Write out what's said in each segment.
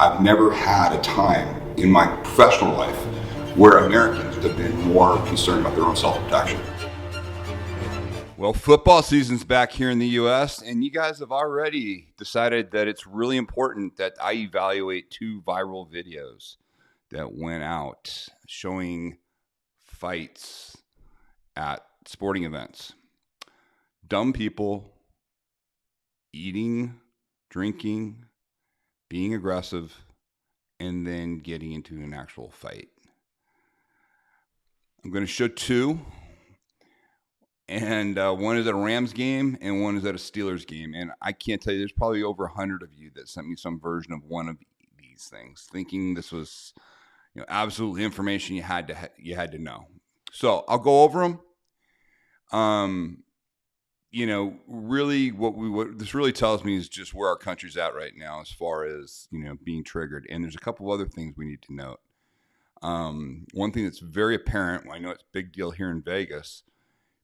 I've never had a time in my professional life where Americans have been more concerned about their own self-protection. Well, football season's back here in the U.S., and you guys have already decided that it's really important that I evaluate 2 viral videos that went out showing fights at sporting events. Dumb people eating, drinking, being aggressive, and then getting into an actual fight. I'm going to show 2. And one is at a Rams game and one is at a Steelers game. And I can't tell you, there's probably over 100 of you that sent me some version of one of these things, thinking this was, absolutely information you had to know. So I'll go over them. Really, what this really tells me is just where our country's at right now, as far as being triggered. And there's a couple of other things we need to note. One thing that's very apparent, I know it's a big deal here in Vegas.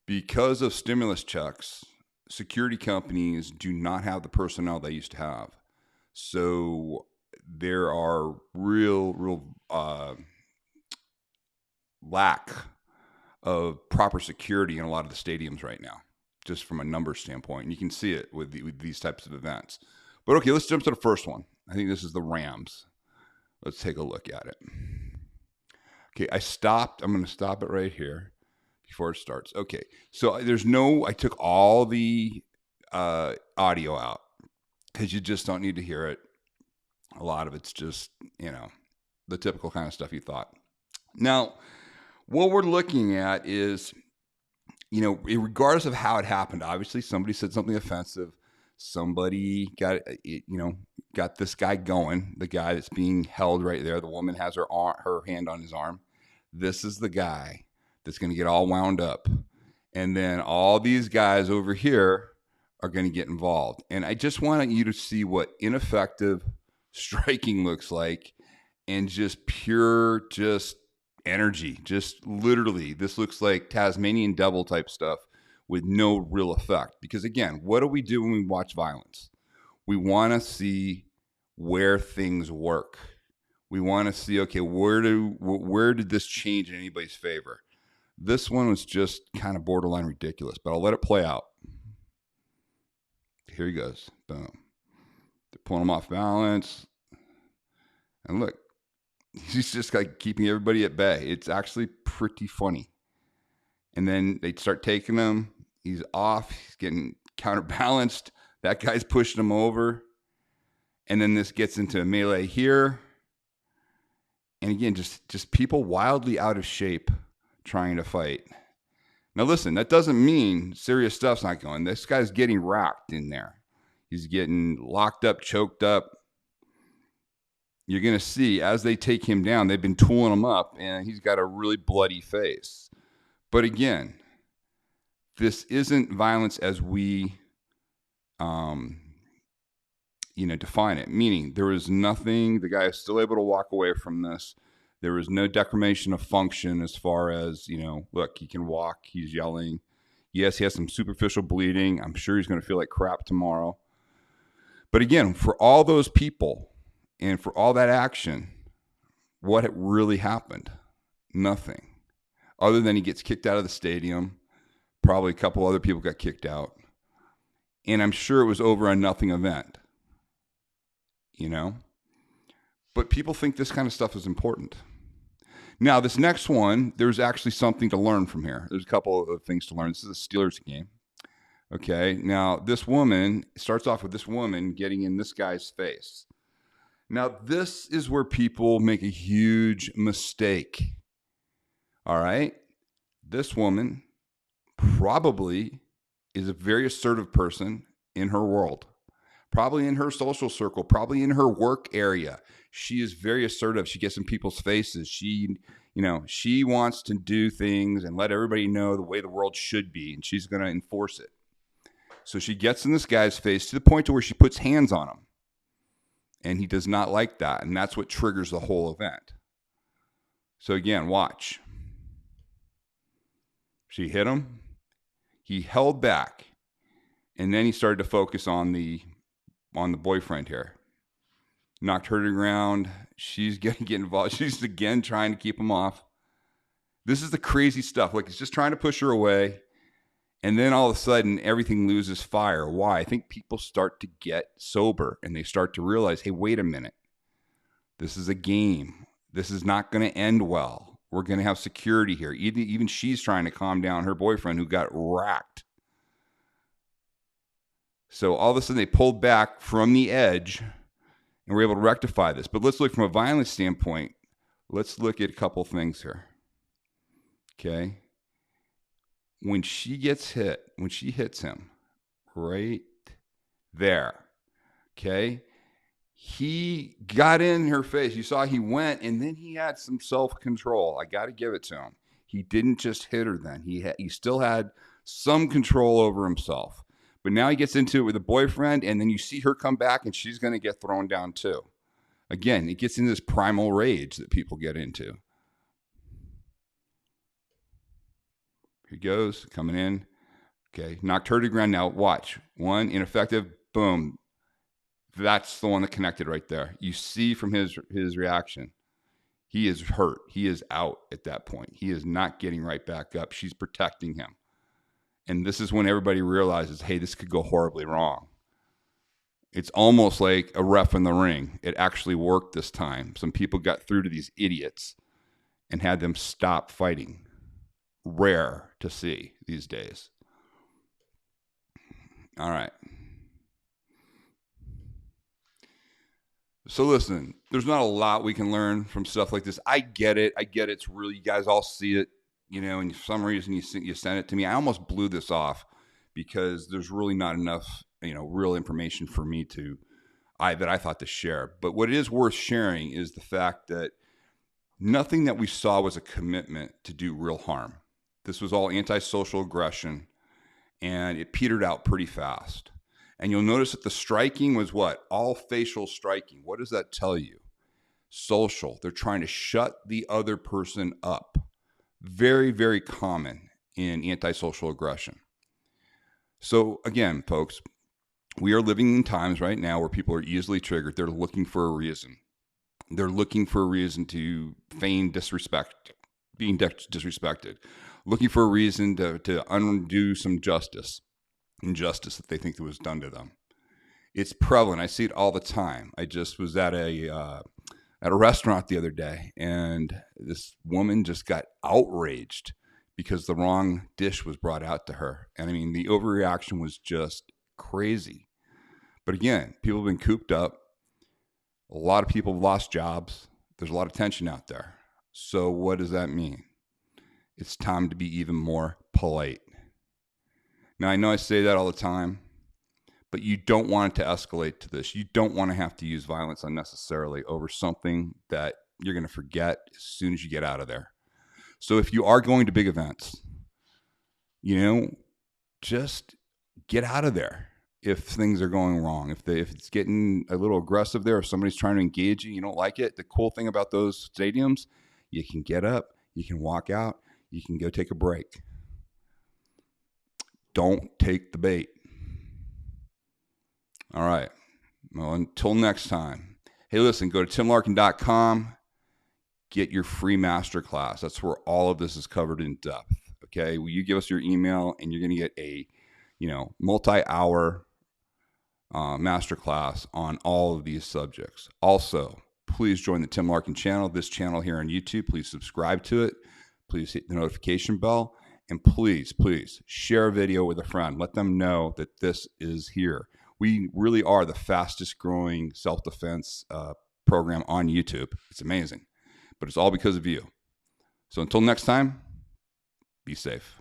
Because of stimulus checks, security companies do not have the personnel they used to have. So there are real lack of proper security in a lot of the stadiums right now, just from a numbers standpoint. And you can see it with these types of events. But okay, let's jump to the first one. I think this is the Rams. Let's take a look at it. Okay, I'm going to stop it right here before it starts. Okay, so I took all the audio out because you just don't need to hear it. A lot of it's just, the typical kind of stuff you thought. Now, what we're looking at is, regardless of how it happened, obviously somebody said something offensive. Somebody got this guy going, the guy that's being held right there. The woman has her hand on his arm. This is the guy that's going to get all wound up. And then all these guys over here are going to get involved. And I just want you to see what ineffective striking looks like, and just pure energy. Just literally, this looks like Tazmanian Devil type stuff with no real effect. Because again, what do we do when we watch violence? We want to see where things work. We want to see, okay, where did this change in anybody's favor? This one was just kind of borderline ridiculous, but I'll let it play out. Here he goes. Boom. They're pulling him off balance. And look, he's just like keeping everybody at bay. It's actually pretty funny. And then they start taking him. He's off. He's getting counterbalanced. That guy's pushing him over. And then this gets into a melee here. And again, just people wildly out of shape trying to fight. Now listen, that doesn't mean serious stuff's not going. This guy's getting racked in there. He's getting locked up, choked up. You're going to see as they take him down, they've been tooling him up, and he's got a really bloody face. But again, this isn't violence as we define it. Meaning there was nothing, the guy is still able to walk away from this. There was no declamation of function as far as, look, he can walk, he's yelling. Yes, he has some superficial bleeding. I'm sure he's going to feel like crap tomorrow. But again, for all those people and for all that action, what had really happened? Nothing. Other than he gets kicked out of the stadium. Probably a couple other people got kicked out. And I'm sure it was over a nothing event. But people think this kind of stuff is important. Now, this next one, there's actually something to learn from here. There's a couple of things to learn. This is a Steelers game. Okay, now this woman starts off with this woman getting in this guy's face. Now, this is where people make a huge mistake. All right? This woman probably is a very assertive person in her world. Probably in her social circle, probably in her work area. She is very assertive. She gets in people's faces. She wants to do things and let everybody know the way the world should be, and she's going to enforce it. So she gets in this guy's face to the point to where she puts hands on him. And he does not like that, and that's what triggers the whole event. So again, watch. She hit him. He held back, and then he started to focus on the boyfriend here. knocked her to the ground. She's going to get involved. She's again trying to keep him off. This is the crazy stuff. Like, he's just trying to push her away. And then all of a sudden, everything loses fire. Why? I think people start to get sober and they start to realize, hey, wait a minute. This is a game. This is not going to end well. We're going to have security here. Even she's trying to calm down her boyfriend who got racked. So all of a sudden, they pulled back from the edge and were able to rectify this. But let's look from a violence standpoint. Let's look at a couple things here. Okay. When she gets hit, when she hits him right there, okay, he got in her face. You saw he went, and then he had some self-control. I got to give it to him. He didn't just hit her then. He still had some control over himself. But now he gets into it with a boyfriend, and then you see her come back, and she's going to get thrown down too. Again, it gets into this primal rage that people get into. Here he goes, coming in. Okay, knocked her to the ground. Now watch. One, ineffective, boom. That's the one that connected right there. You see from his reaction, he is hurt. He is out at that point. He is not getting right back up. She's protecting him. And this is when everybody realizes, hey, this could go horribly wrong. It's almost like a ref in the ring. It actually worked this time. Some people got through to these idiots and had them stop fighting. Rare to see these days. All right. So listen, there's not a lot we can learn from stuff like this. I get it. It's really, you guys all see it, and for some reason you sent it to me. I almost blew this off because there's really not enough, real information for me that I thought to share. But what is worth sharing is the fact that nothing that we saw was a commitment to do real harm. This was all antisocial aggression, and it petered out pretty fast. And you'll notice that the striking was what? All facial striking. What does that tell you? Social. They're trying to shut the other person up. Very, very common in antisocial aggression. So again, folks, we are living in times right now where people are easily triggered. They're looking for a reason. They're looking for a reason to feign disrespect, being disrespected. Looking for a reason to undo some injustice that they think that was done to them. It's prevalent. I see it all the time. I just was at a restaurant the other day, and this woman just got outraged because the wrong dish was brought out to her. And I mean, the overreaction was just crazy. But again, people have been cooped up. A lot of people have lost jobs. There's a lot of tension out there. So what does that mean? It's time to be even more polite. Now, I know I say that all the time, but you don't want it to escalate to this. You don't want to have to use violence unnecessarily over something that you're going to forget as soon as you get out of there. So if you are going to big events, just get out of there if things are going wrong. If it's getting a little aggressive there, if somebody's trying to engage you, you don't like it. The cool thing about those stadiums, you can get up, you can walk out, you can go take a break. Don't take the bait. All right. Well, until next time. Hey, listen, go to timlarkin.com. Get your free masterclass. That's where all of this is covered in depth. Okay. Well, you give us your email and you're going to get a, multi-hour masterclass on all of these subjects. Also, please join the Tim Larkin channel, this channel here on YouTube. Please subscribe to it. Please hit the notification bell. And please, please share a video with a friend. Let them know that this is here. We really are the fastest growing self-defense program on YouTube. It's amazing, but it's all because of you. So until next time, be safe.